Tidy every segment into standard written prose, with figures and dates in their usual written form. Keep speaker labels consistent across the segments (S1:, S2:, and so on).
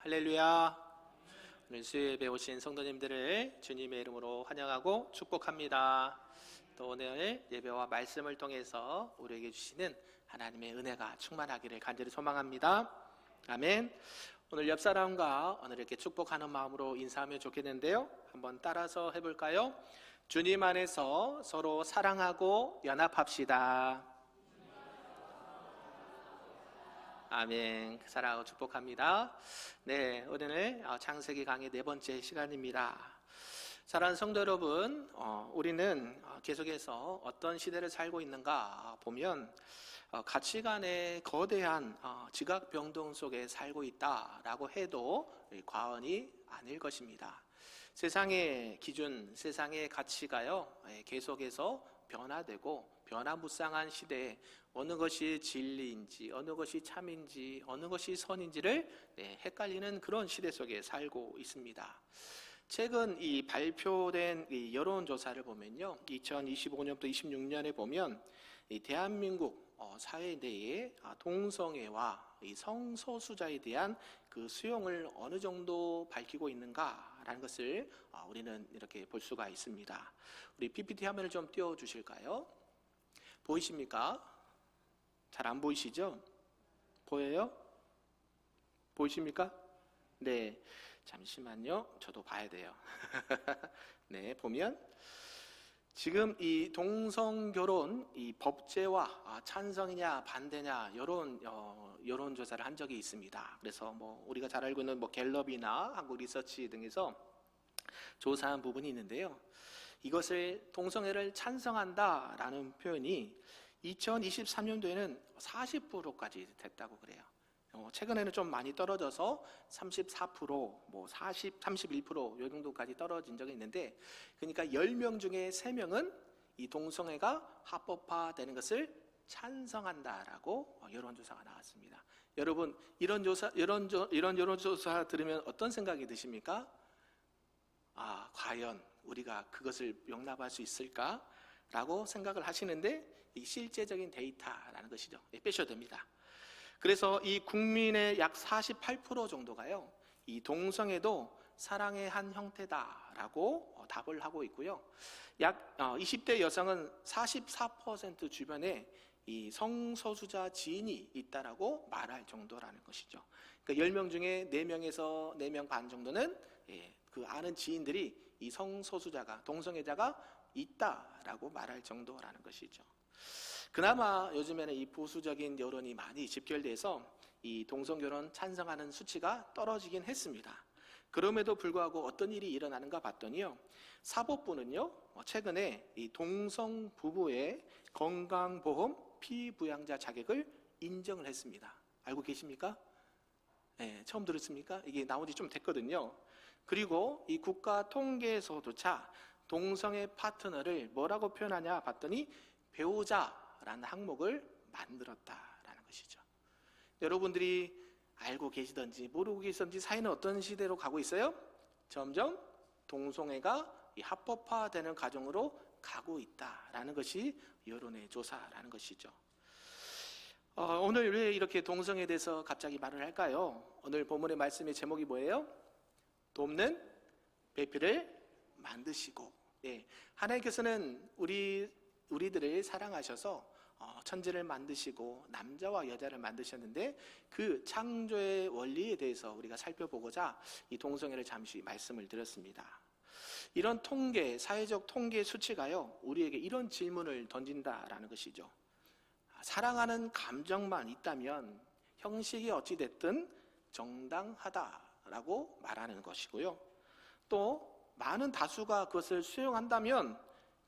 S1: 할렐루야. 오늘 수요예배 오신 성도님들을 주님의 이름으로 환영하고 축복합니다. 또 오늘 예배와 말씀을 통해서 우리에게 주시는 하나님의 은혜가 충만하기를 간절히 소망합니다. 아멘. 오늘 옆 사람과 오늘 이렇게 축복하는 마음으로 인사하면 좋겠는데요, 한번 따라서 해볼까요? 주님 안에서 서로 사랑하고 연합합시다. 아멘. 사랑하고 축복합니다. 네, 오늘 창세기 강의 4번째 시간입니다. 사랑하는 성도 여러분, 우리는 계속해서 어떤 시대를 살고 있는가 보면 가치관의 거대한 지각병동 속에 살고 있다라고 해도 과언이 아닐 것입니다. 세상의 기준, 세상의 가치가요, 계속해서 변화되고 변화무쌍한 시대에 어느 것이 진리인지, 어느 것이 참인지, 어느 것이 선인지를 헷갈리는 그런 시대 속에 살고 있습니다. 최근 이 발표된 이 여론조사를 보면요, 2025년부터 26년에 보면 이 대한민국 사회 내에 동성애와 이 성소수자에 대한 그 수용을 어느 정도 밝히고 있는가라는 것을 우리는 이렇게 볼 수가 있습니다. 우리 PPT 화면을 좀 띄워 주실까요? 보이십니까? 잘 안 보이시죠? 보여요? 보이십니까? 네, 잠시만요. 저도 봐야 돼요. 네, 보면 지금 이 동성결혼 이 법제화 찬성이냐 반대냐 여론 조사를 한 적이 있습니다. 그래서 뭐 우리가 잘 알고 있는 뭐 갤럽이나 한국 리서치 등에서 조사한 부분이 있는데요, 이것을 동성애를 찬성한다라는 표현이 2023년도에는 40%까지 됐다고 그래요. 최근에는 좀 많이 떨어져서 34%, 뭐 40, 31% 이 정도까지 떨어진 적이 있는데, 그러니까 10명 중에 3명은 이 동성애가 합법화되는 것을 찬성한다라고 여론조사가 나왔습니다. 여러분, 이런 여론조사 들으면 어떤 생각이 드십니까? 과연 우리가 그것을 용납할 수 있을까? 라고 생각을 하시는데, 이 실제적인 데이터라는 것이죠. 빼셔도 됩니다. 그래서 이 국민의 약 48% 정도가요, 이 동성애도 사랑의 한 형태다라고 답을 하고 있고요. 약 20대 여성은 44% 주변에 이 성소수자 지인이 있다라고 말할 정도라는 것이죠. 그러니까 10명 중에 4명에서 4명 반 정도는 그 아는 지인들이 이 성소수자가, 동성애자가 있다라고 말할 정도라는 것이죠. 그나마 요즘에는 이 보수적인 여론이 많이 집결돼서 이 동성결혼 찬성하는 수치가 떨어지긴 했습니다. 그럼에도 불구하고 어떤 일이 일어나는가 봤더니요, 사법부는요 최근에 이 동성 부부의 건강보험 피부양자 자격을 인정을 했습니다. 알고 계십니까? 네, 처음 들었습니까? 이게 나온 지 좀 됐거든요. 그리고 이 국가통계에서조차 동성애 파트너를 뭐라고 표현하냐 봤더니 배우자라는 항목을 만들었다라는 것이죠. 여러분들이 알고 계시던지 모르고 계시던지 사회는 어떤 시대로 가고 있어요? 점점 동성애가 합법화되는 과정으로 가고 있다라는 것이 여론의 조사라는 것이죠. 오늘 왜 이렇게 동성애에 대해서 갑자기 말을 할까요? 오늘 본문의 말씀의 제목이 뭐예요? 돕는 배필을 만드시고. 하나님께서는 우리들을 사랑하셔서 천지를 만드시고 남자와 여자를 만드셨는데, 그 창조의 원리에 대해서 우리가 살펴보고자 이 동성애를 잠시 말씀을 드렸습니다. 이런 통계, 사회적 통계 수치가요, 우리에게 이런 질문을 던진다라는 것이죠. 사랑하는 감정만 있다면 형식이 어찌됐든 정당하다라고 말하는 것이고요, 또 많은 다수가 그것을 수용한다면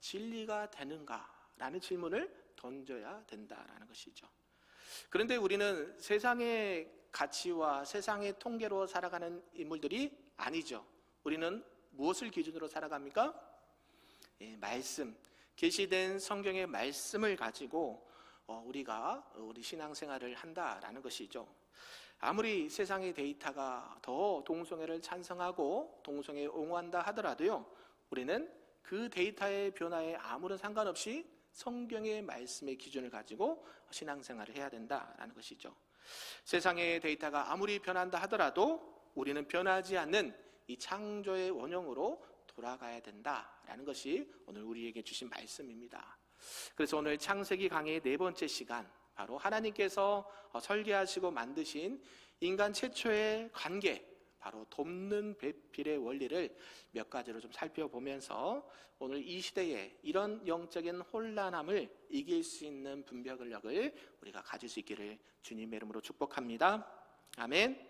S1: 진리가 되는가라는 질문을 던져야 된다라는 것이죠. 그런데 우리는 세상의 가치와 세상의 통계로 살아가는 인물들이 아니죠. 우리는 무엇을 기준으로 살아갑니까? 말씀, 계시된 성경의 말씀을 가지고 우리가 우리 신앙생활을 한다라는 것이죠. 아무리 세상의 데이터가 더 동성애를 찬성하고 동성애에 옹호한다 하더라도요, 우리는 그 데이터의 변화에 아무런 상관없이 성경의 말씀의 기준을 가지고 신앙생활을 해야 된다라는 것이죠. 세상의 데이터가 아무리 변한다 하더라도 우리는 변하지 않는 이 창조의 원형으로 돌아가야 된다라는 것이 오늘 우리에게 주신 말씀입니다. 그래서 오늘 창세기 강의의 4번째 시간, 바로 하나님께서 설계하시고 만드신 인간 최초의 관계, 바로 돕는 배필의 원리를 몇 가지로 좀 살펴보면서 오늘 이 시대에 이런 영적인 혼란함을 이길 수 있는 분별력을 우리가 가질 수 있기를 주님의 이름으로 축복합니다. 아멘.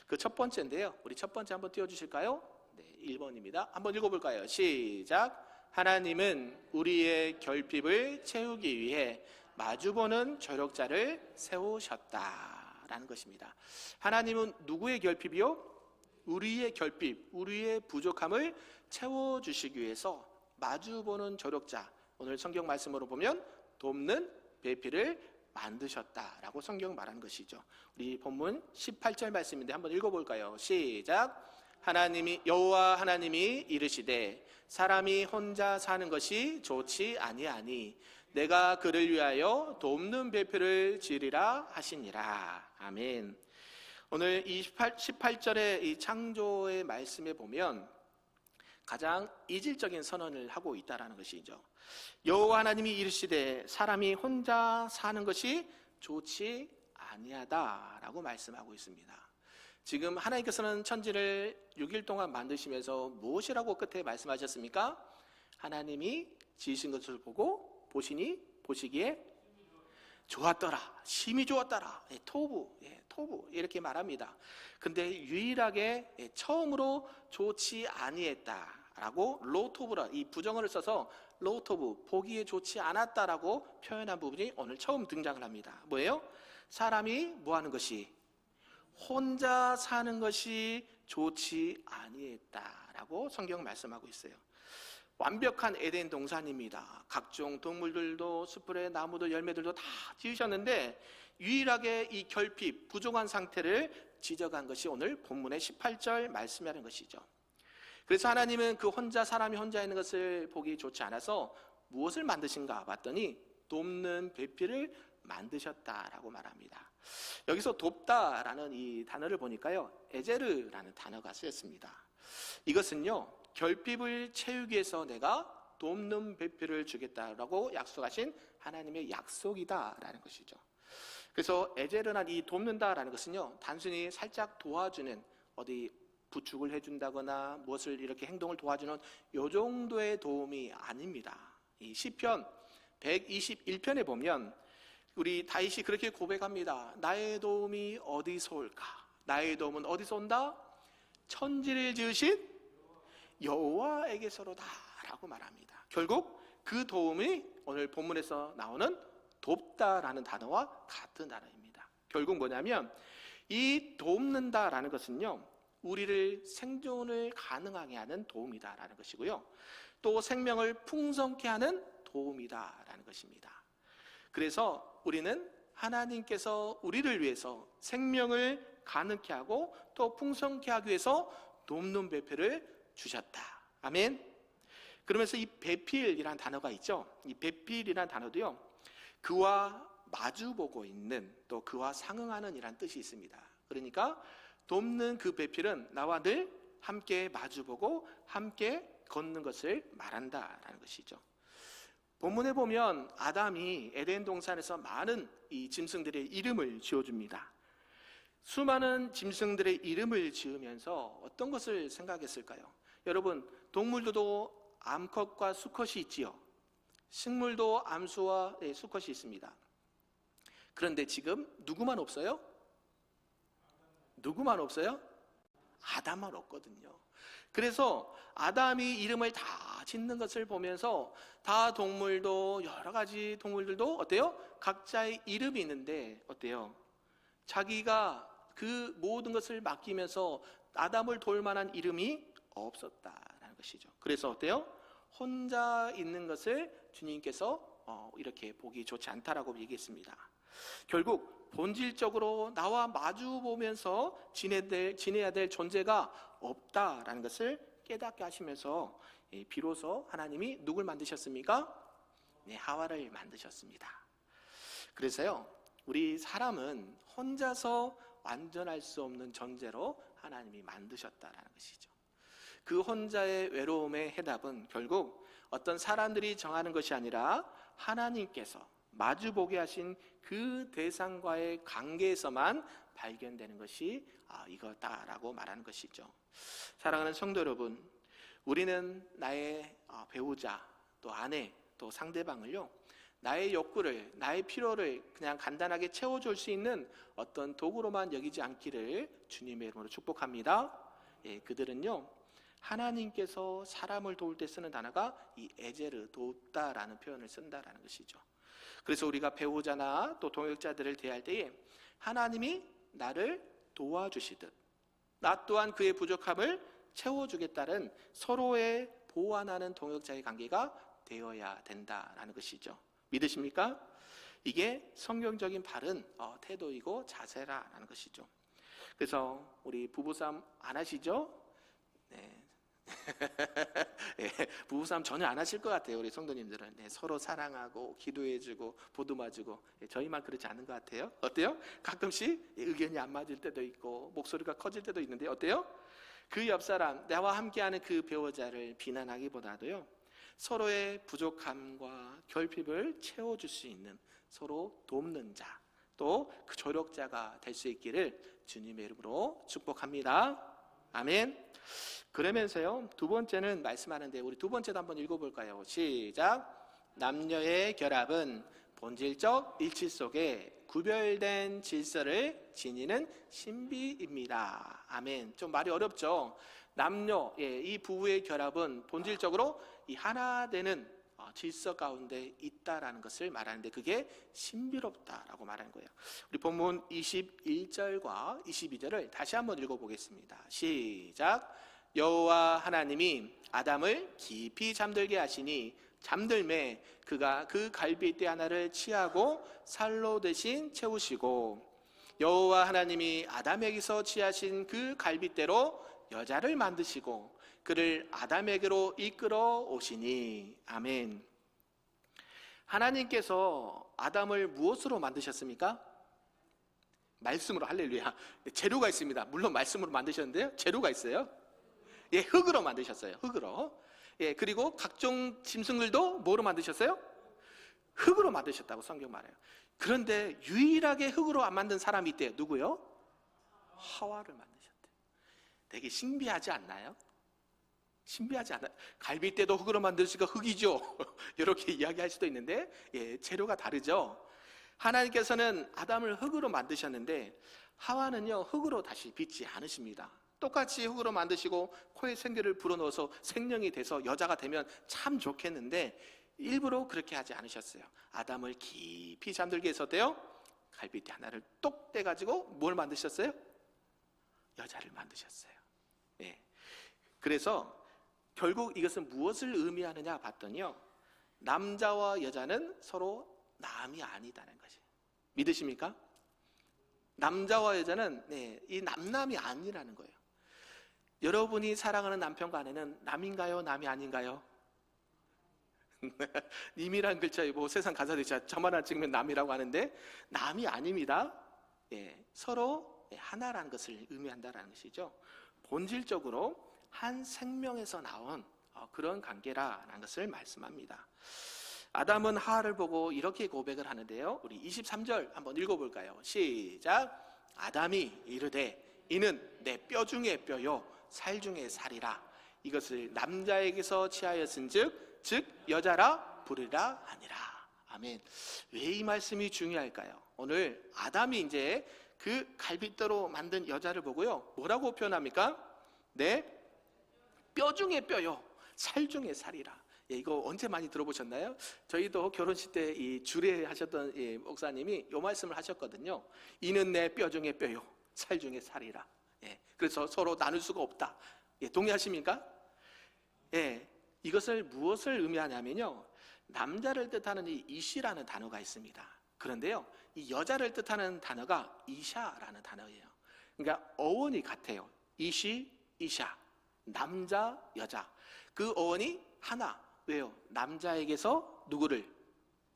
S1: 그 첫 번째인데요, 우리 첫 번째 한번 띄워주실까요? 네, 1번입니다. 한번 읽어볼까요? 시작. 하나님은 우리의 결핍을 채우기 위해 마주보는 조력자를 세우셨다라는 것입니다. 하나님은 누구의 결핍이요? 우리의 결핍, 우리의 부족함을 채워주시기 위해서 마주보는 조력자, 오늘 성경 말씀으로 보면 돕는 배필을 만드셨다라고 성경 말하는 것이죠. 우리 본문 18절 말씀인데 한번 읽어볼까요? 시작. 여호와 하나님이 이르시되 사람이 혼자 사는 것이 좋지 아니하니 내가 그를 위하여 돕는 배필을 지으리라 하시니라. 아멘. 오늘 이 18절의 이 창조의 말씀에 보면 가장 이질적인 선언을 하고 있다는 것이죠. 여호와 하나님이 이르시되 사람이 혼자 사는 것이 좋지 아니하다라고 말씀하고 있습니다. 지금 하나님께서는 천지를 6일 동안 만드시면서 무엇이라고 끝에 말씀하셨습니까? 하나님이 지으신 것을 보고 보시기에 좋았더라, 심히 좋았더라, 토부 이렇게 말합니다. 근데 유일하게 처음으로 좋지 아니했다라고 로토브라, 이 부정어를 써서 로토브, 보기에 좋지 않았다라고 표현한 부분이 오늘 처음 등장을 합니다. 뭐예요? 사람이 뭐하는 것이? 혼자 사는 것이 좋지 아니했다라고 성경 말씀하고 있어요. 완벽한 에덴 동산입니다. 각종 동물들도 수풀의 나무도 열매들도 다 지으셨는데 유일하게 이 결핍, 부족한 상태를 지적한 것이 오늘 본문의 18절 말씀이라는 것이죠. 그래서 하나님은 사람이 혼자 있는 것을 보기 좋지 않아서 무엇을 만드신가 봤더니 돕는 배필을 만드셨다라고 말합니다. 여기서 돕다라는 이 단어를 보니까요, 에제르라는 단어가 쓰였습니다. 이것은요, 결핍을 채우기 위해서 내가 돕는 배필을 주겠다라고 약속하신 하나님의 약속이다라는 것이죠. 그래서 에제르나 이 돕는다라는 것은요, 단순히 살짝 도와주는, 어디 부축을 해준다거나 무엇을 이렇게 행동을 도와주는 요 정도의 도움이 아닙니다. 이 시편 121편에 보면 우리 다윗이 그렇게 고백합니다. 나의 도움이 어디서 올까? 나의 도움은 어디서 온다? 천지를 지으신 여호와에게서로다 라고 말합니다. 결국 그 도움이 오늘 본문에서 나오는 돕다라는 단어와 같은 단어입니다. 결국 뭐냐면 이 돕는다라는 것은요, 우리를 생존을 가능하게 하는 도움이다라는 것이고요, 또 생명을 풍성케 하는 도움이다라는 것입니다. 그래서 우리는 하나님께서 우리를 위해서 생명을 가능케 하고 또 풍성케 하기 위해서 돕는 배필을 주셨다. 아멘. 그러면서 이 배필이라는 단어가 있죠. 이 배필이라는 단어도요, 그와 마주보고 있는, 또 그와 상응하는 이란 뜻이 있습니다. 그러니까 돕는 그 배필은 나와 늘 함께 마주보고 함께 걷는 것을 말한다라는 것이죠. 본문에 보면 아담이 에덴 동산에서 많은 이 짐승들의 이름을 지어줍니다. 수많은 짐승들의 이름을 지으면서 어떤 것을 생각했을까요? 여러분, 동물들도 암컷과 수컷이 있지요. 식물도 암수와 수컷이 있습니다. 그런데 지금 누구만 없어요? 누구만 없어요? 아담만 없거든요. 그래서 아담이 이름을 다 짓는 것을 보면서 다 동물도, 여러 가지 동물들도 어때요? 각자의 이름이 있는데 어때요? 자기가 그 모든 것을 맡기면서 아담을 도울 만한 이름이 없었다라는 것이죠. 그래서 어때요? 혼자 있는 것을 주님께서 이렇게 보기 좋지 않다라고 얘기했습니다. 결국 본질적으로 나와 마주 보면서 지내야 될 존재가 없다라는 것을 깨닫게 하시면서 비로소 하나님이 누굴 만드셨습니까? 네, 하와를 만드셨습니다. 그래서요, 우리 사람은 혼자서 완전할 수 없는 존재로 하나님이 만드셨다라는 것이죠. 그 혼자의 외로움의 해답은 결국 어떤 사람들이 정하는 것이 아니라 하나님께서 마주보게 하신 그 대상과의 관계에서만 발견되는 것이 이거다라고 말하는 것이죠. 사랑하는 성도 여러분, 우리는 나의 배우자, 또 아내, 또 상대방을요, 나의 욕구를, 나의 필요를 그냥 간단하게 채워줄 수 있는 어떤 도구로만 여기지 않기를 주님의 이름으로 축복합니다. 그들은요, 하나님께서 사람을 도울 때 쓰는 단어가 이 에제르, 돕다라는 표현을 쓴다라는 것이죠. 그래서 우리가 배우자나 또 동역자들을 대할 때에 하나님이 나를 도와주시듯 나 또한 그의 부족함을 채워주겠다는 서로의 보완하는 동역자의 관계가 되어야 된다라는 것이죠. 믿으십니까? 이게 성경적인 바른 태도이고 자세라는 것이죠. 그래서 우리 부부싸움 안 하시죠? 네. 네, 부부싸움 전혀 안 하실 것 같아요. 우리 성도님들은 서로 사랑하고 기도해주고 보듬어주고 저희만 그렇지 않은 것 같아요. 어때요? 가끔씩 의견이 안 맞을 때도 있고 목소리가 커질 때도 있는데 어때요? 그 옆 사람, 나와 함께하는 그 배우자를 비난하기보다도요, 서로의 부족함과 결핍을 채워줄 수 있는 서로 돕는 자, 또 그 조력자가 될 수 있기를 주님의 이름으로 축복합니다. 아멘. 그러면서요, 두 번째는 말씀하는데 우리 두 번째도 한번 읽어볼까요? 시작. 남녀의 결합은 본질적 일치 속에 구별된 질서를 지니는 신비입니다. 아멘. 좀 말이 어렵죠? 남녀, 이 부부의 결합은 본질적으로 이 하나 되는 질서 가운데 있다라는 것을 말하는데 그게 신비롭다라고 말하는 거예요. 우리 본문 21절과 22절을 다시 한번 읽어보겠습니다. 시작. 여호와 하나님이 아담을 깊이 잠들게 하시니 잠들매 그가 그 갈빗대 하나를 취하고 살로 대신 채우시고 여호와 하나님이 아담에게서 취하신 그 갈빗대로 여자를 만드시고 그를 아담에게로 이끌어 오시니. 아멘. 하나님께서 아담을 무엇으로 만드셨습니까? 말씀으로. 할렐루야. 재료가 있습니다. 물론 말씀으로 만드셨는데요, 재료가 있어요. 흙으로 만드셨어요. 흙으로. 그리고 각종 짐승들도 뭐로 만드셨어요? 흙으로 만드셨다고 성경 말해요. 그런데 유일하게 흙으로 안 만든 사람이 있대요. 누구요? 하와를 만드셨대요. 되게 신비하지 않나요? 신비하지 않아요? 갈빗대도 흙으로 만드시니까 흙이죠. 이렇게 이야기할 수도 있는데 재료가 다르죠. 하나님께서는 아담을 흙으로 만드셨는데 하와는요, 흙으로 다시 빚지 않으십니다. 똑같이 흙으로 만드시고 코에 생기를 불어넣어서 생명이 돼서 여자가 되면 참 좋겠는데 일부러 그렇게 하지 않으셨어요. 아담을 깊이 잠들게 해서도요, 갈빗대 하나를 똑 떼가지고 뭘 만드셨어요? 여자를 만드셨어요. 그래서 결국 이것은 무엇을 의미하느냐 봤더니요, 남자와 여자는 서로 남이 아니다는 것이에요. 믿으십니까? 남자와 여자는 이 남남이 아니라는 거예요. 여러분이 사랑하는 남편과 아내는 남인가요? 남이 아닌가요? 님이란 글자에 세상 가사들이 저만 안 찍으면 남이라고 하는데 남이 아닙니다. 서로 하나라는 것을 의미한다는 것이죠. 본질적으로 한 생명에서 나온 그런 관계라는 것을 말씀합니다. 아담은 하와를 보고 이렇게 고백을 하는데요, 우리 23절 한번 읽어볼까요? 시작. 아담이 이르되 이는 내 뼈 중에 뼈요 살 중에 살이라. 이것을 남자에게서 취하였은즉 즉 여자라 부르라 하니라. 아멘. 왜 이 말씀이 중요할까요? 오늘 아담이 이제 그 갈빗대로 만든 여자를 보고요, 뭐라고 표현합니까? 내 뼈 중에 뼈요 살 중에 살이라. 이거 언제 많이 들어보셨나요? 저희도 결혼식 때 이 주례하셨던 목사님이 이 말씀을 하셨거든요. 이는 내 뼈 중에 뼈요 살 중에 살이라. 그래서 서로 나눌 수가 없다. 동의하십니까? 이것을 무엇을 의미하냐면요, 남자를 뜻하는 이 이시라는 단어가 있습니다. 그런데요, 이 여자를 뜻하는 단어가 이샤라는 단어예요. 그러니까 어원이 같아요. 이시, 이샤, 남자, 여자. 그 어원이 하나. 왜요? 남자에게서 누구를?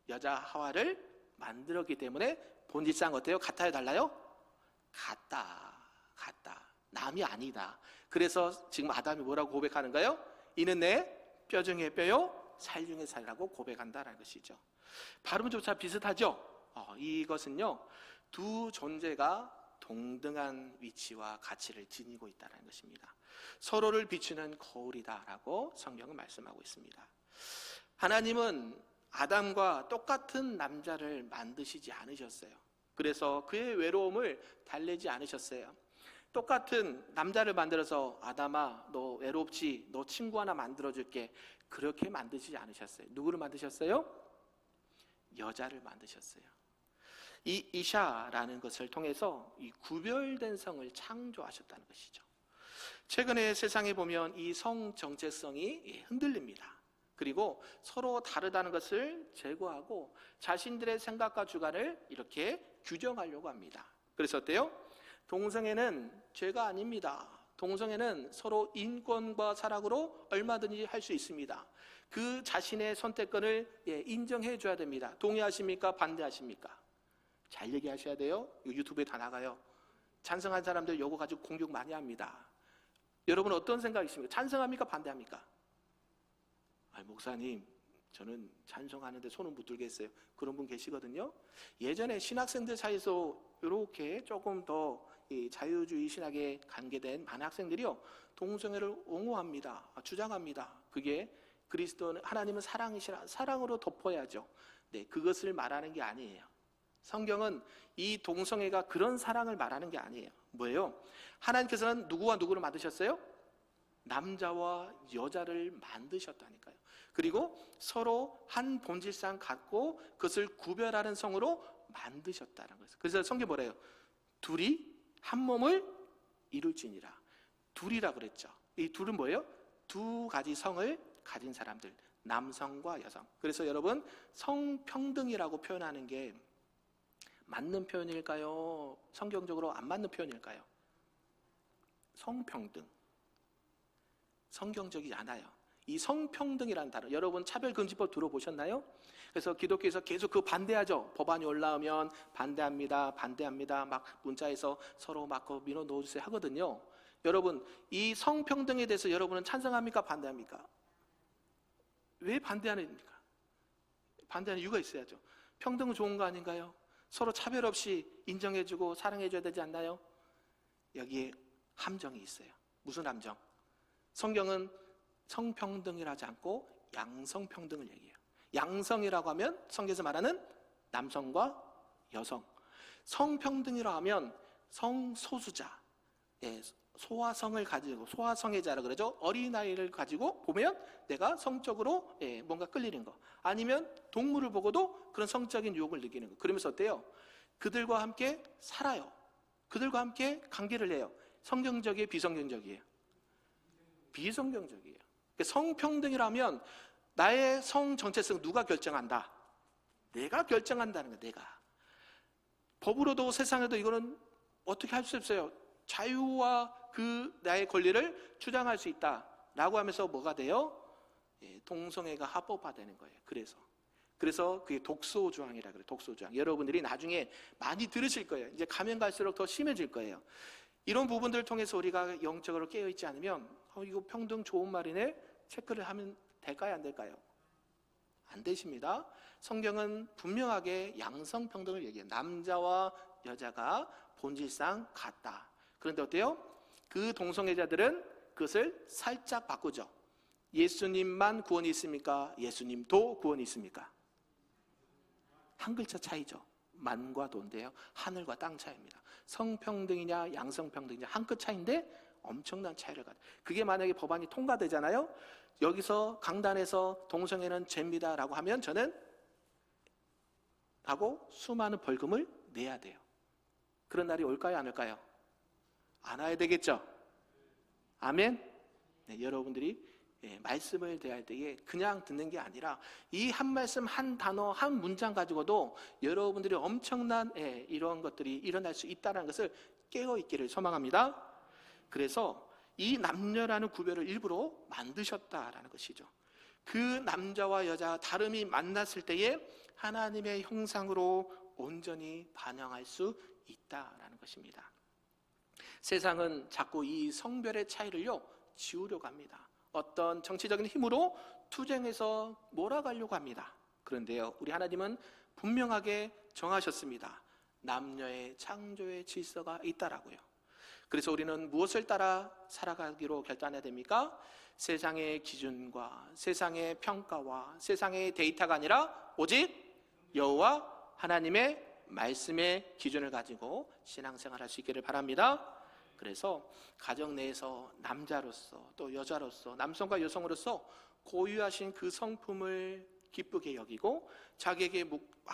S1: 여자 하와를 만들었기 때문에 본질상 어때요? 같아요? 달라요? 같다. 남이 아니다. 그래서 지금 아담이 뭐라고 고백하는가요? 이는 내 뼈 중에 뼈요 살 중에 살이라고 고백한다라는 것이죠. 발음조차 비슷하죠? 이것은요, 두 존재가 동등한 위치와 가치를 지니고 있다는 것입니다. 서로를 비추는 거울이다라고 성경은 말씀하고 있습니다. 하나님은 아담과 똑같은 남자를 만드시지 않으셨어요. 그래서 그의 외로움을 달래지 않으셨어요. 똑같은 남자를 만들어서 아담아 너 외롭지? 너 친구 하나 만들어줄게. 그렇게 만드시지 않으셨어요. 누구를 만드셨어요? 여자를 만드셨어요. 이 이샤라는 것을 통해서 이 구별된 성을 창조하셨다는 것이죠. 최근에 세상에 보면 이 성 정체성이 흔들립니다. 그리고 서로 다르다는 것을 제거하고 자신들의 생각과 주관을 이렇게 규정하려고 합니다. 그래서 어때요? 동성애는 죄가 아닙니다. 동성애는 서로 인권과 사랑으로 얼마든지 할 수 있습니다. 그 자신의 선택권을 인정해 줘야 됩니다. 동의하십니까? 반대하십니까? 잘 얘기하셔야 돼요. 유튜브에 다 나가요. 찬성한 사람들 요거 가지고 공격 많이 합니다. 여러분 어떤 생각이십니까? 찬성합니까? 반대합니까? 목사님 저는 찬성하는데 손은 못 들겠어요. 그런 분 계시거든요. 예전에 신학생들 사이에서 이렇게 조금 더 자유주의 신학에 관계된 많은 학생들이요, 동성애를 옹호합니다. 주장합니다. 그게 그리스도는 하나님은 사랑이시라, 사랑으로 덮어야죠. 네, 그것을 말하는 게 아니에요. 성경은 이 동성애가 그런 사랑을 말하는 게 아니에요. 뭐예요? 하나님께서는 누구와 누구를 만드셨어요? 남자와 여자를 만드셨다니까요. 그리고 서로 한 본질상 갖고 그것을 구별하는 성으로 만드셨다는 거예요. 그래서 성경 뭐래요? 둘이 한 몸을 이룰지니라. 둘이라 그랬죠. 이 둘은 뭐예요? 두 가지 성을 가진 사람들, 남성과 여성. 그래서 여러분 성평등이라고 표현하는 게 맞는 표현일까요? 성경적으로 안 맞는 표현일까요? 성평등, 성경적이지 않아요. 이 성평등이라는 단어, 여러분 차별금지법 들어보셨나요? 그래서 기독교에서 계속 그 반대하죠. 법안이 올라오면 반대합니다, 반대합니다, 막 문자에서 서로 막 밀어 넣어주세요 하거든요. 여러분 이 성평등에 대해서 여러분은 찬성합니까? 반대합니까? 왜 반대하십니까? 반대하는 이유가 있어야죠. 평등은 좋은 거 아닌가요? 서로 차별 없이 인정해주고 사랑해줘야 되지 않나요? 여기에 함정이 있어요. 무슨 함정? 성경은 성평등이라 하지 않고 양성평등을 얘기해요. 양성이라고 하면 성경에서 말하는 남성과 여성, 성평등이라고 하면 성소수자, 소아성을 가지고, 소아성애자라 그러죠. 어린아이를 가지고 보면 내가 성적으로 뭔가 끌리는 거, 아니면 동물을 보고도 그런 성적인 유혹을 느끼는 거. 그러면서 어때요? 그들과 함께 살아요. 그들과 함께 관계를 해요. 성경적이에요? 비성경적이에요? 비성경적이에요. 성평등이라면 나의 성 정체성 누가 결정한다? 내가 결정한다는 거예요. 내가. 법으로도 세상에도 이거는 어떻게 할 수 없어요. 자유와 그 나의 권리를 주장할 수 있다라고 하면서 뭐가 돼요? 동성애가 합법화되는 거예요. 그래서 그게 독소조항이라 그래요. 독소조항. 여러분들이 나중에 많이 들으실 거예요. 이제 가면 갈수록 더 심해질 거예요. 이런 부분들을 통해서 우리가 영적으로 깨어있지 않으면 이거 평등 좋은 말이네, 체크를 하면 될까요? 안 될까요? 안 되십니다. 성경은 분명하게 양성평등을 얘기해요. 남자와 여자가 본질상 같다. 그런데 어때요? 그 동성애자들은 그것을 살짝 바꾸죠. 예수님만 구원이 있습니까? 예수님도 구원이 있습니까? 한 글자 차이죠. 만과 도인데요, 하늘과 땅 차이입니다. 성평등이냐 양성평등이냐 한 끗 차이인데 엄청난 차이를 가져요. 그게 만약에 법안이 통과되잖아요. 여기서 강단에서 동성애는 죄입니다 라고 하면 저는 하고 수많은 벌금을 내야 돼요. 그런 날이 올까요? 안 올까요? 안 와야 되겠죠? 아멘? 네, 여러분들이 말씀을 대할 때에 그냥 듣는 게 아니라 이 한 말씀, 한 단어, 한 문장 가지고도 여러분들이 엄청난 이런 것들이 일어날 수 있다는 것을 깨어있기를 소망합니다. 그래서 이 남녀라는 구별을 일부러 만드셨다라는 것이죠. 그 남자와 여자 다름이 만났을 때에 하나님의 형상으로 온전히 반영할 수 있다라는 것입니다. 세상은 자꾸 이 성별의 차이를요 지우려고 합니다. 어떤 정치적인 힘으로 투쟁해서 몰아가려고 합니다. 그런데요, 우리 하나님은 분명하게 정하셨습니다. 남녀의 창조의 질서가 있다라고요. 그래서 우리는 무엇을 따라 살아가기로 결단해야 됩니까? 세상의 기준과 세상의 평가와 세상의 데이터가 아니라 오직 여호와 하나님의 말씀의 기준을 가지고 신앙생활할 수 있기를 바랍니다. 그래서 가정 내에서 남자로서 또 여자로서 남성과 여성으로서 고유하신 그 성품을 기쁘게 여기고 자기에게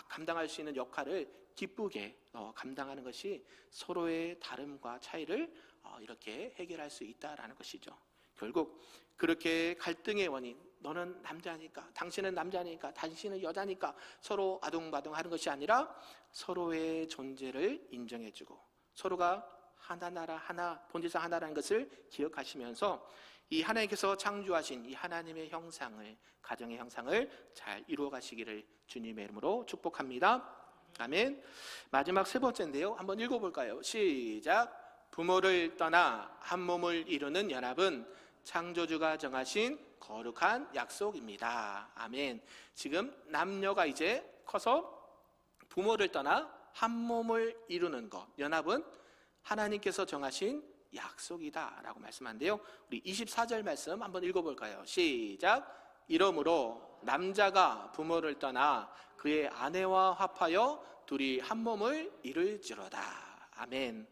S1: 감당할 수 있는 역할을 기쁘게 감당하는 것이 서로의 다름과 차이를 이렇게 해결할 수 있다라는 것이죠. 결국 그렇게 갈등의 원인, 너는 남자니까, 당신은 남자니까, 당신은 여자니까 서로 아둥바둥하는 것이 아니라 서로의 존재를 인정해주고 서로가 하나 나라 하나 본질상 하나라는 것을 기억하시면서 이 하나님께서 창조하신 이 하나님의 형상을, 가정의 형상을 잘 이루어 가시기를 주님의 이름으로 축복합니다. 아멘. 마지막 세 번째인데요, 한번 읽어볼까요? 시작. 부모를 떠나 한 몸을 이루는 연합은 창조주가 정하신 거룩한 약속입니다. 아멘. 지금 남녀가 이제 커서 부모를 떠나 한 몸을 이루는 것, 연합은 하나님께서 정하신 약속이다라고 말씀한데요, 우리 24절 말씀 한번 읽어볼까요? 시작. 이러므로 남자가 부모를 떠나 그의 아내와 합하여 둘이 한 몸을 이룰지로다. 아멘.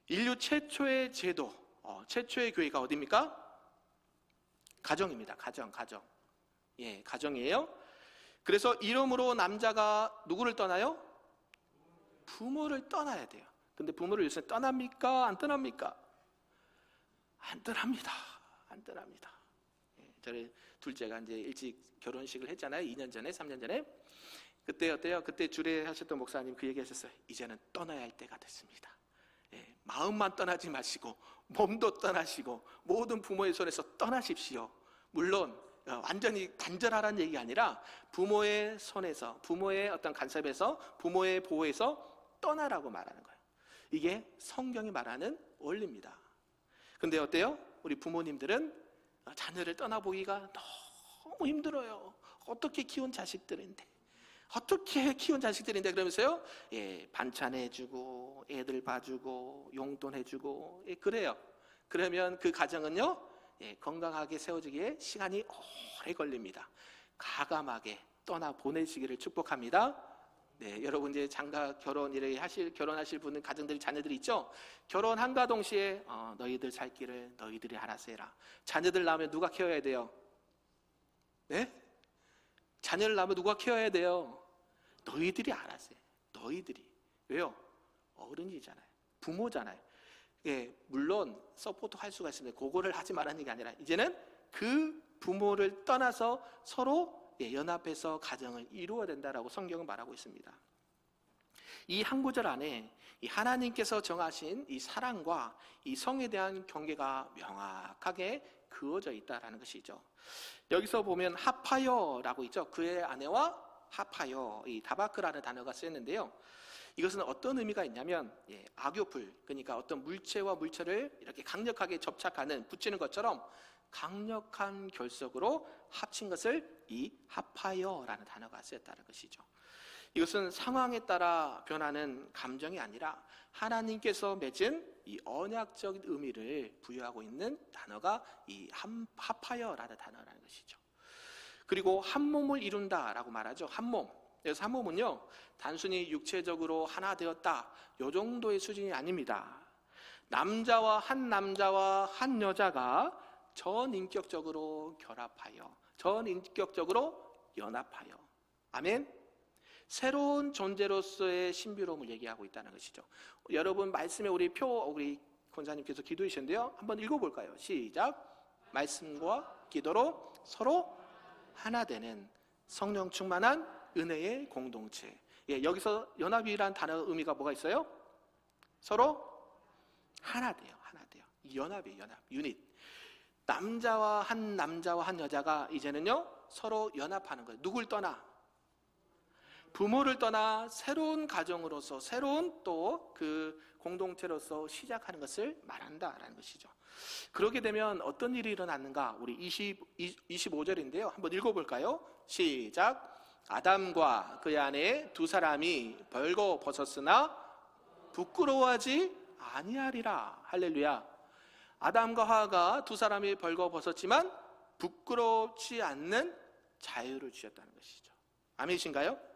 S1: 인류 최초의 제도, 최초의 교회가 어디입니까? 가정입니다. 가정. 예, 가정이에요. 그래서 이러므로 남자가 누구를 떠나요? 부모를 떠나야 돼요. 근데 부모를 요새 떠납니까? 안 떠납니까? 안 떠납니다. 안 떠납니다. 예, 저희 둘째가 이제 일찍 결혼식을 했잖아요. 2년 전에, 3년 전에. 그때 어때요? 그때 주례하셨던 목사님 그 얘기하셨어요. 이제는 떠나야 할 때가 됐습니다. 예, 마음만 떠나지 마시고 몸도 떠나시고 모든 부모의 손에서 떠나십시오. 물론 완전히 단절하라는 얘기가 아니라 부모의 손에서, 부모의 어떤 간섭에서, 부모의 보호에서 떠나라고 말하는 거예요. 이게 성경이 말하는 원리입니다. 근데 어때요? 우리 부모님들은 자녀를 떠나보기가 너무 힘들어요. 어떻게 키운 자식들인데 그러면서요, 예, 반찬 해주고 애들 봐주고 용돈 해주고, 예, 그래요. 그러면 그 가정은요, 예, 건강하게 세워지기에 시간이 오래 걸립니다. 가감하게 떠나 보내시기를 축복합니다. 네, 여러분 이제 장가 결혼하실 분은 가정들이 자녀들이 있죠. 결혼한과 동시에 너희들 살 길을 너희들이 알아서 해라. 자녀들 낳으면 누가 키워야 돼요? 네? 자녀를 낳으면 누가 키워야 돼요? 너희들이 알아서 해. 너희들이. 왜요? 어른이잖아요. 부모잖아요. 예, 물론 서포트 할 수가 있습니다. 그거를 하지 말라는 게 아니라 이제는 그 부모를 떠나서 서로 연합해서 가정을 이루어야 된다라고 성경은 말하고 있습니다. 이 한 구절 안에 이 하나님께서 정하신 이 사랑과 이 성에 대한 경계가 명확하게 그어져 있다라는 것이죠. 여기서 보면 합하여라고 있죠. 그의 아내와 합하여, 이 다바크라는 단어가 쓰였는데요, 이것은 어떤 의미가 있냐면, 예, 악교풀, 그러니까 어떤 물체와 물체를 이렇게 강력하게 접착하는, 붙이는 것처럼 강력한 결속으로 합친 것을 이 합하여라는 단어가 쓰였다는 것이죠. 이것은 상황에 따라 변하는 감정이 아니라 하나님께서 맺은 이 언약적인 의미를 부여하고 있는 단어가 이 합하여라는 단어라는 것이죠. 그리고 한 몸을 이룬다라고 말하죠. 한 몸. 그래서 한 몸은요, 단순히 육체적으로 하나 되었다, 이 정도의 수준이 아닙니다. 남자와 한 여자가 전인격적으로 결합하여, 전인격적으로 연합하여, 아멘. 새로운 존재로서의 신비로움을 얘기하고 있다는 것이죠. 여러분 말씀에 우리 권사님께서 기도해 주셨는데요, 한번 읽어볼까요? 시작. 말씀과 기도로 서로 하나 되는 성령 충만한 은혜의 공동체. 예, 여기서 연합이란 단어 의미가 뭐가 있어요? 서로 하나 돼요. 연합이에요. 연합, 유닛. 남자와 한 여자가 이제는요 서로 연합하는 거예요. 누굴 떠나? 부모를 떠나 새로운 가정으로서 새로운 또 그 공동체로서 시작하는 것을 말한다라는 것이죠. 그렇게 되면 어떤 일이 일어났는가? 우리 25절인데요. 한번 읽어볼까요? 시작. 아담과 그의 아내 두 사람이 벌거벗었으나 부끄러워하지 아니하리라. 할렐루야. 아담과 하와가 두 사람이 벌거벗었지만 부끄럽지 않는 자유를 주셨다는 것이죠. 아멘이신가요?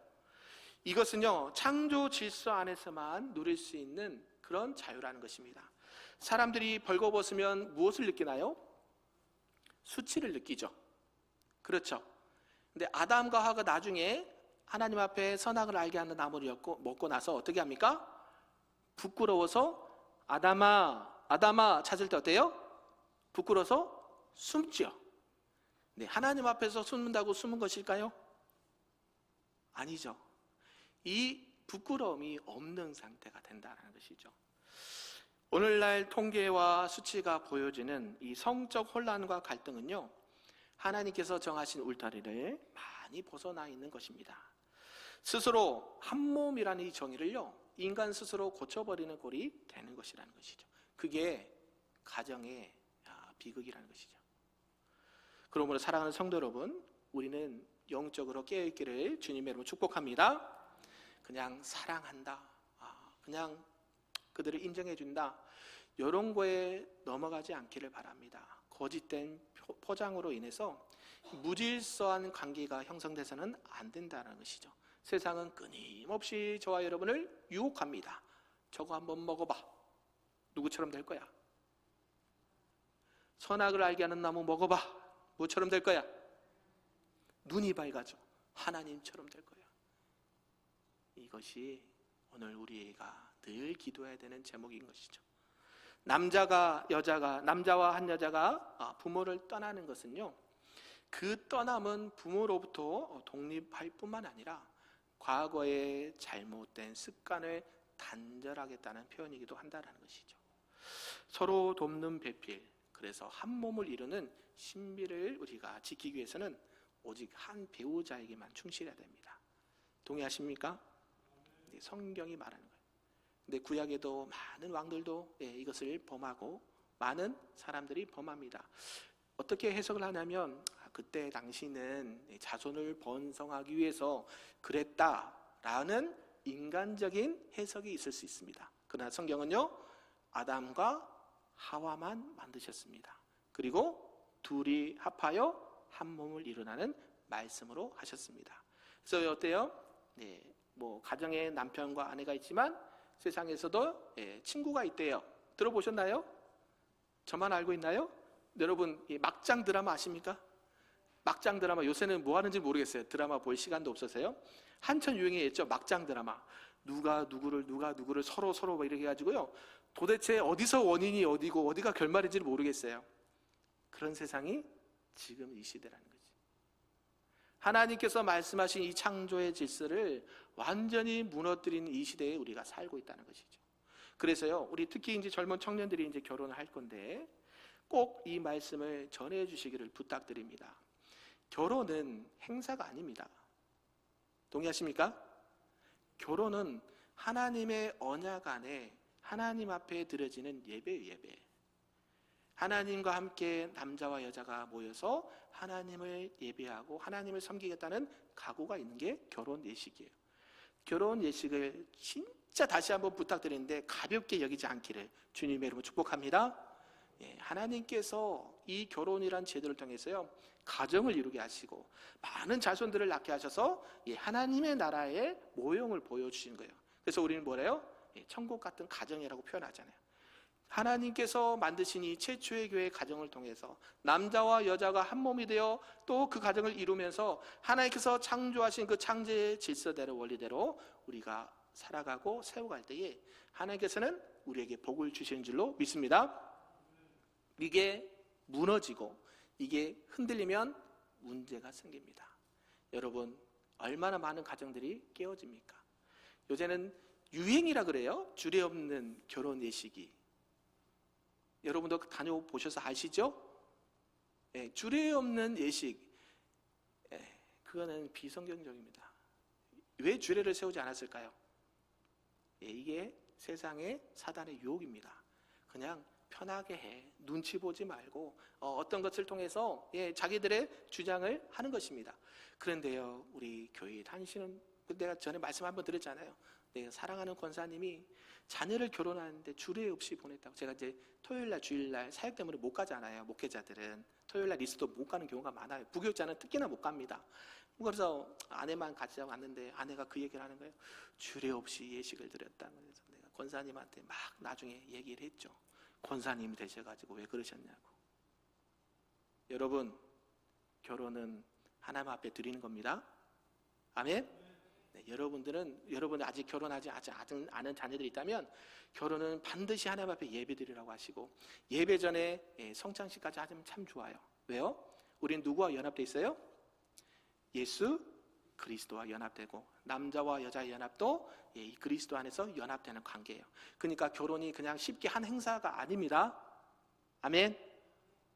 S1: 이것은요, 창조 질서 안에서만 누릴 수 있는 그런 자유라는 것입니다. 사람들이 벌거벗으면 무엇을 느끼나요? 수치를 느끼죠. 그렇죠. 근데 아담과 하와가 나중에 하나님 앞에 선악을 알게 하는 나무를 먹고 나서 어떻게 합니까? 부끄러워서 아담아 찾을 때 어때요? 부끄러워서 숨죠. 네, 하나님 앞에서 숨는다고 숨은 것일까요? 아니죠. 이 부끄러움이 없는 상태가 된다는 것이죠. 오늘날 통계와 수치가 보여지는 이 성적 혼란과 갈등은요, 하나님께서 정하신 울타리를 많이 벗어나 있는 것입니다. 스스로 한 몸이라는 이 정의를요, 인간 스스로 고쳐버리는 꼴이 되는 것이라는 것이죠. 그게 가정의 비극이라는 것이죠. 그러므로 사랑하는 성도 여러분, 우리는 영적으로 깨어있기를 주님의 이름으로 축복합니다. 그냥 사랑한다, 그냥 그들을 인정해준다, 이런 거에 넘어가지 않기를 바랍니다. 거짓된 포장으로 인해서 무질서한 관계가 형성돼서는 안 된다는 것이죠. 세상은 끊임없이 저와 여러분을 유혹합니다. 저거 한번 먹어봐. 누구처럼 될 거야? 선악을 알게 하는 나무 먹어봐. 뭐처럼 될 거야? 눈이 밝아져. 하나님처럼 될 거야. 이것이 오늘 우리가 늘 기도해야 되는 제목인 것이죠. 남자와 한 여자가 부모를 떠나는 것은요, 그 떠남은 부모로부터 독립할 뿐만 아니라 과거의 잘못된 습관을 단절하겠다는 표현이기도 한다는 것이죠. 서로 돕는 배필, 그래서 한 몸을 이루는 신비를 우리가 지키기 위해서는 오직 한 배우자에게만 충실해야 됩니다. 동의하십니까? 성경이 말하는 거예요. 근데 구약에도 많은 왕들도 이것을 범하고 많은 사람들이 범합니다. 어떻게 해석을 하냐면, 그때 당시는 자손을 번성하기 위해서 그랬다라는 인간적인 해석이 있을 수 있습니다. 그러나 성경은요, 아담과 하와만 만드셨습니다. 그리고 둘이 합하여 한 몸을 이루라는 말씀으로 하셨습니다. 그래서 어때요? 가정에 남편과 아내가 있지만 세상에서도 친구가 있대요. 들어보셨나요? 저만 알고 있나요? 여러분, 막장 드라마 아십니까? 막장 드라마, 요새는 뭐 하는지 모르겠어요. 드라마 볼 시간도 없어서요. 한참 유행했죠, 막장 드라마. 누가 누구를 서로 이렇게 해가지고요, 도대체 어디서 원인이 어디고 어디가 결말인지를 모르겠어요. 그런 세상이 지금 이 시대라는 거지. 하나님께서 말씀하신 이 창조의 질서를 완전히 무너뜨린 이 시대에 우리가 살고 있다는 것이죠. 그래서요, 우리 특히 이제 젊은 청년들이 이제 결혼을 할 건데 꼭 이 말씀을 전해 주시기를 부탁드립니다. 결혼은 행사가 아닙니다. 동의하십니까? 결혼은 하나님의 언약 안에 하나님 앞에 드려지는 예배. 하나님과 함께 남자와 여자가 모여서 하나님을 예배하고 하나님을 섬기겠다는 각오가 있는 게 결혼 예식이에요. 결혼 예식을 진짜 다시 한번 부탁드리는데 가볍게 여기지 않기를 주님의 이름으로 축복합니다. 하나님께서 이 결혼이란 제도를 통해서요, 가정을 이루게 하시고 많은 자손들을 낳게 하셔서 하나님의 나라의 모형을 보여주신 거예요. 그래서 우리는 뭐래요? 천국 같은 가정이라고 표현하잖아요. 하나님께서 만드신 이 최초의 교회 가정을 통해서 남자와 여자가 한 몸이 되어 또 그 가정을 이루면서 하나님께서 창조하신 그 창조의 질서대로 원리대로 우리가 살아가고 세워갈 때에 하나님께서는 우리에게 복을 주시는 줄로 믿습니다. 이게 무너지고 이게 흔들리면 문제가 생깁니다. 여러분, 얼마나 많은 가정들이 깨어집니까? 요새는 유행이라 그래요. 주례 없는 결혼 예식이. 여러분도 다녀보셔서 아시죠? 주례 없는 예식, 그거는 비성경적입니다. 왜 주례를 세우지 않았을까요? 예, 이게 세상의 사단의 유혹입니다. 그냥 편하게 해. 눈치 보지 말고 어떤 것을 통해서 자기들의 주장을 하는 것입니다. 그런데요, 우리 교회 다니시는, 내가 전에 말씀 한번 드렸잖아요. 내가 사랑하는 권사님이 자녀를 결혼하는데 주례 없이 보냈다고. 제가 이제 토요일날 주일날 사역 때문에 못 가잖아요. 목회자들은 토요일날 리스도 못 가는 경우가 많아요. 부교육자는 특히나 못 갑니다. 그래서 아내만 가자고 왔는데 아내가 그 얘기를 하는 거예요. 주례 없이 예식을 드렸다. 그래서 내가 권사님한테 막 나중에 얘기를 했죠. 권사님이 되셔가지고 왜 그러셨냐고. 여러분, 결혼은 하나님 앞에 드리는 겁니다. 아멘. 네, 여러분 아직 결혼하지 않은 자녀들이 있다면 결혼은 반드시 하나님 앞에 예배드리라고 하시고, 예배 전에 성찬식까지 하면 참 좋아요. 왜요? 우린 누구와 연합되어 있어요? 예수 그리스도와 연합되고, 남자와 여자의 연합도 이 그리스도 안에서 연합되는 관계예요. 그러니까 결혼이 그냥 쉽게 한 행사가 아닙니다. 아멘.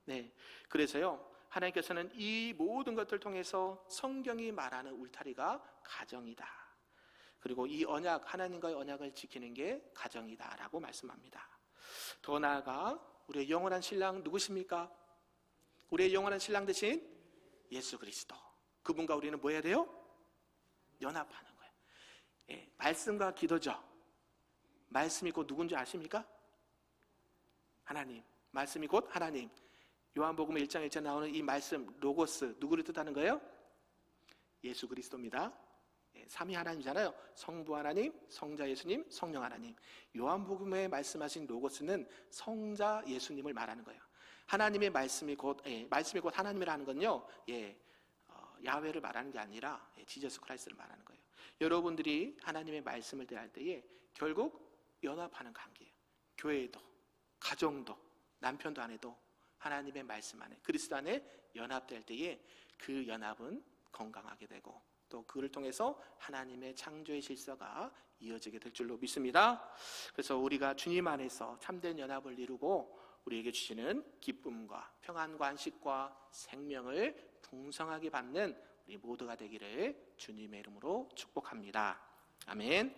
S1: 네, 그래서요, 하나님께서는 이 모든 것들을 통해서 성경이 말하는 울타리가 가정이다. 그리고 이 언약, 하나님과의 언약을 지키는 게 가정이다라고 말씀합니다. 더 나아가 우리의 영원한 신랑 누구십니까? 우리의 영원한 신랑 대신 예수 그리스도. 그분과 우리는 뭐 해야 돼요? 연합하는 거예요. 예, 말씀과 기도죠. 말씀이 곧 누군지 아십니까? 하나님. 말씀이 곧 하나님. 요한복음 1장 1절 나오는 이 말씀 로고스, 누구를 뜻하는 거예요? 예수 그리스도입니다. 삼위 하나님이잖아요. 성부 하나님, 성자 예수님, 성령 하나님. 요한복음에 말씀하신 로고스는 성자 예수님을 말하는 거예요. 하나님의 말씀이 곧 하나님이라는 건요, 야훼를 말하는 게 아니라 지저스 크라이스트를 말하는 거예요. 여러분들이 하나님의 말씀을 대할 때에 결국 연합하는 관계예요. 교회도, 가정도, 남편도 아내도 하나님의 말씀 안에, 그리스도 안에 연합될 때에 그 연합은 건강하게 되고, 또 그를 통해서 하나님의 창조의 질서가 이어지게 될 줄로 믿습니다. 그래서 우리가 주님 안에서 참된 연합을 이루고 우리에게 주시는 기쁨과 평안과 안식과 생명을 풍성하게 받는 우리 모두가 되기를 주님의 이름으로 축복합니다. 아멘.